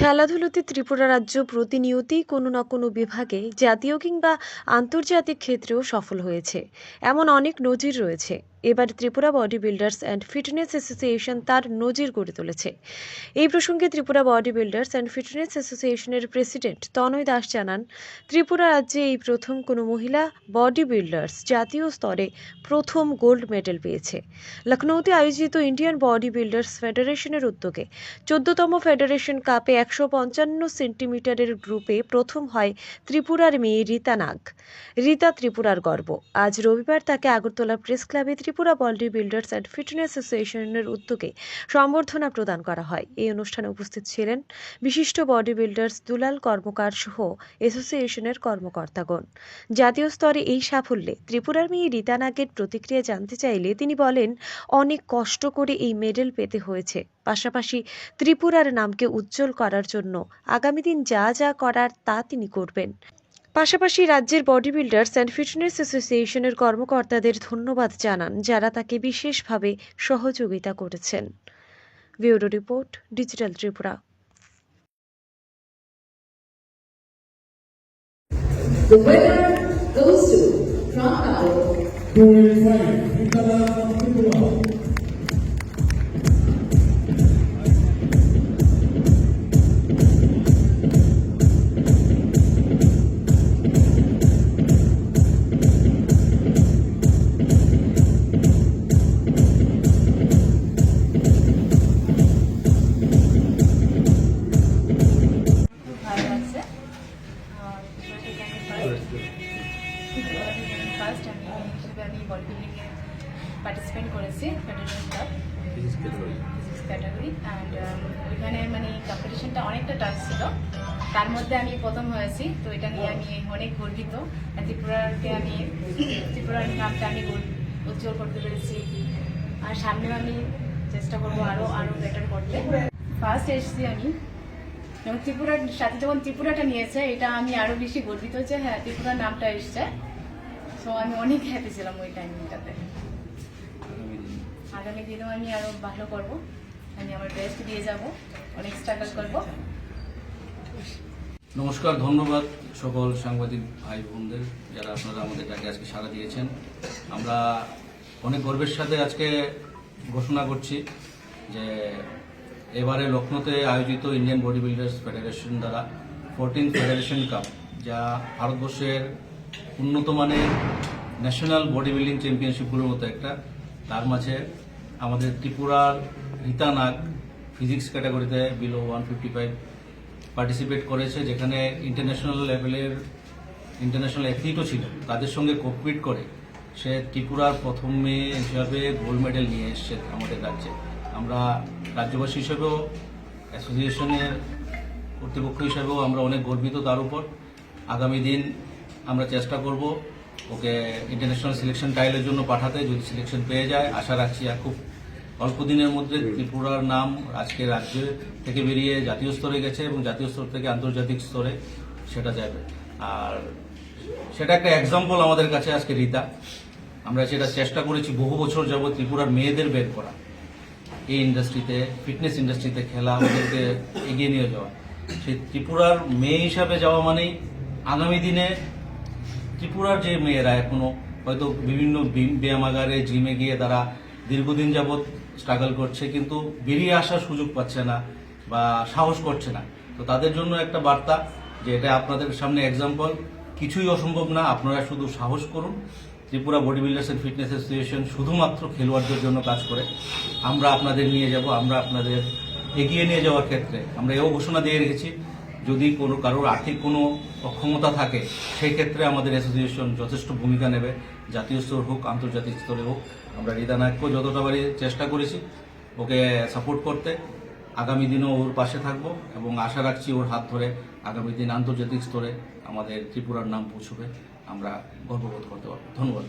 খেলাধুলাতে ত্রিপুরা রাজ্য প্রতিনিয়তই কোনো না কোনো বিভাগে জাতীয় কিংবা আন্তর্জাতিক ক্ষেত্রেও সফল হয়েছে। এমন অনেক নজির রয়েছে। এবার Tripura body builders and fitness association তার নজির গড়ে তুলেছে। এই প্রসঙ্গে Tripura body builders and fitness অ্যাসোসিয়েশনের প্রেসিডেন্ট তনয় দাস জানান, ত্রিপুরা রাজ্যে এই প্রথম কোনো মহিলা বডি বিল্ডার্স জাতীয় স্তরে প্রথম গোল্ড মেডেল পেয়েছে। লখনৌতে আয়োজিত ইন্ডিয়ান বডি বিল্ডার্স ফেডারেশনের উদ্যোগে ১৪তম ফেডারেশন কাপে ১৫৫ সেন্টিমিটারের গ্রুপে প্রথম হয় ত্রিপুরার মেয়ে রীতা নাগ। রীতা ত্রিপুরার গর্ব। আজ রবিবার তাকে আগরতলা প্রেস ক্লাবে Tripura body builders and fitness অ্যাসোসিয়েশনের উদ্যোগে সম্বর্ধনা প্রদান করা হয়। এই অনুষ্ঠানে উপস্থিত ছিলেন বিশিষ্ট বডি বিল্ডার্স দুলাল কর্মকার সহ অ্যাসোসিয়েশনের কর্মকর্তাগণ। জাতীয় স্তরে এই সাফল্যে ত্রিপুরার মেয়ে রীতা নাগের প্রতিক্রিয়া জানতে চাইলে তিনি বলেন, অনেক কষ্ট করে এই মেডেল পেতে হয়েছে। পাশাপাশি ত্রিপুরার নামকে উজ্জ্বল করার জন্য আগামী দিন যা যা করার তা তিনি করবেন। পাশাপাশি রাজ্যের বডি বিল্ডার্স অ্যান্ড ফিটনেস অ্যাসোসিয়েশনের কর্মকর্তাদের ধন্যবাদ জানান, যারা তাকে বিশেষভাবে সহযোগিতা করেছেন। Bureau report, digital Tripura. The winner goes to Toronto. 285, Rita Tripura. ভালো লাগছে। ফার্স্ট আমি হিসেবে আমি বডি বিল্ডিংয়ে পার্টিসিপেট করেছি federation cup physics category and ওইখানে মানে কম্পিটিশনটা অনেকটা টাফ ছিল, তার মধ্যে আমি প্রথম হয়েছি। তো এটা নিয়ে আমি অনেক গর্বিত। ত্রিপুরার নামটা আমি উজ্জ্বল করতে পেরেছি, আর সামনেও আমি চেষ্টা করবো আরও বেটার করতে। ফার্স্ট এসেছি আমি, এবং ত্রিপুরার সাথে যখন ত্রিপুরাটা নিয়েছে, এটা আমি আরো বেশি গর্বিত যে হ্যাঁ ত্রিপুরার নামটা এসছে। সো আমি অনেক হ্যাপি ছিলাম ওই টাইমটাতে। আগামী দিনেও আমি আরো ভালো করব, আমি আমার বেস্ট দিয়ে যাব, অনেক স্ট্রাগল করব। নমস্কার, ধন্যবাদ সকল সাংবাদিক ভাই বোনদের, যারা আপনারা আমাদের ডাকে আজকে সাড়া দিয়েছেন। আমরা অনেক গর্বের সাথে আজকে ঘোষণা করছি যে এবারে লখনৌতে আয়োজিত ইন্ডিয়ান বডি বিল্ডার্স ফেডারেশন দ্বারা 14th ফেডারেশন কাপ, যা ভারতবর্ষের উন্নত মানের ন্যাশনাল বডি বিল্ডিং চ্যাম্পিয়নশিপগুলোর মতো একটা, তার মাঝে আমাদের ত্রিপুরার রীতা নাগ ফিজিক্স ক্যাটাগরিতে বিলো 155 পার্টিসিপেট করেছে, যেখানে ইন্টারন্যাশনাল লেভেলের ইন্টারন্যাশনাল অ্যাথলিটও ছিল। তাদের সঙ্গে কম্পিট করে সে ত্রিপুরার প্রথম মেয়ে হিসাবে গোল্ড মেডেল নিয়ে এসছে আমাদের রাজ্যে। আমরা রাজ্যবাসী হিসেবেও, অ্যাসোসিয়েশনের কর্তৃপক্ষ হিসেবেও আমরা অনেক গর্বিত তার উপর। আগামী দিন আমরা চেষ্টা করব ওকে ইন্টারন্যাশনাল সিলেকশন ট্রায়ালের জন্য পাঠাতে। যদি সিলেকশন পেয়ে যায়, আশা রাখছি আর খুব অল্প দিনের মধ্যে ত্রিপুরার নাম আজকে রাজ্য থেকে বেরিয়ে জাতীয় স্তরে গেছে এবং জাতীয় স্তর থেকে আন্তর্জাতিক স্তরে সেটা যাবে। আর সেটা একটা এক্সাম্পল আমাদের কাছে আজকে রীতা। আমরা সেটা চেষ্টা করেছি বহু বছর যাবত ত্রিপুরার মেয়েদের বের করা, এই ইন্ডাস্ট্রিতে, ফিটনেস ইন্ডাস্ট্রিতে খেলা, ওদেরকে এগিয়ে নিয়ে যাওয়া। সেই ত্রিপুরার মেয়ে হিসাবে যাওয়া মানেই আগামী দিনে ত্রিপুরার যে মেয়েরা এখনো হয়তো বিভিন্ন ব্যায়ামাগারে, জিমে গিয়ে তারা দীর্ঘদিন যাবৎ স্ট্রাগল করছে, কিন্তু বেরিয়ে আসার সুযোগ পাচ্ছে না বা সাহস করছে না। তো তাদের জন্য একটা বার্তা যে এটা আপনাদের সামনে এক্সাম্পল, কিছুই অসম্ভব না, আপনারা শুধু সাহস করুন। Tripura body builders and fitness association শুধুমাত্র খেলোয়াড়দের জন্য কাজ করে। আমরা আপনাদের নিয়ে যাব, আমরা আপনাদের এগিয়ে নিয়ে যাওয়ার ক্ষেত্রে আমরা এও ঘোষণা দিয়ে রেখেছি, যদি কোনো কারোর আর্থিক কোনো অক্ষমতা থাকে, সেই ক্ষেত্রে আমাদের অ্যাসোসিয়েশন যথেষ্ট ভূমিকা নেবে, জাতীয় স্তর হোক, আন্তর্জাতিক স্তরে হোক। আমরা রীতা নাগকেও যতটা পারি চেষ্টা করেছি ওকে সাপোর্ট করতে। আগামী দিনও ওর পাশে থাকবো এবং আশা রাখছি ওর হাত ধরে আগামী দিন আন্তর্জাতিক স্তরে আমাদের ত্রিপুরার নাম পৌঁছবে, আমরা গর্ববোধ করতে পারবো। ধন্যবাদ।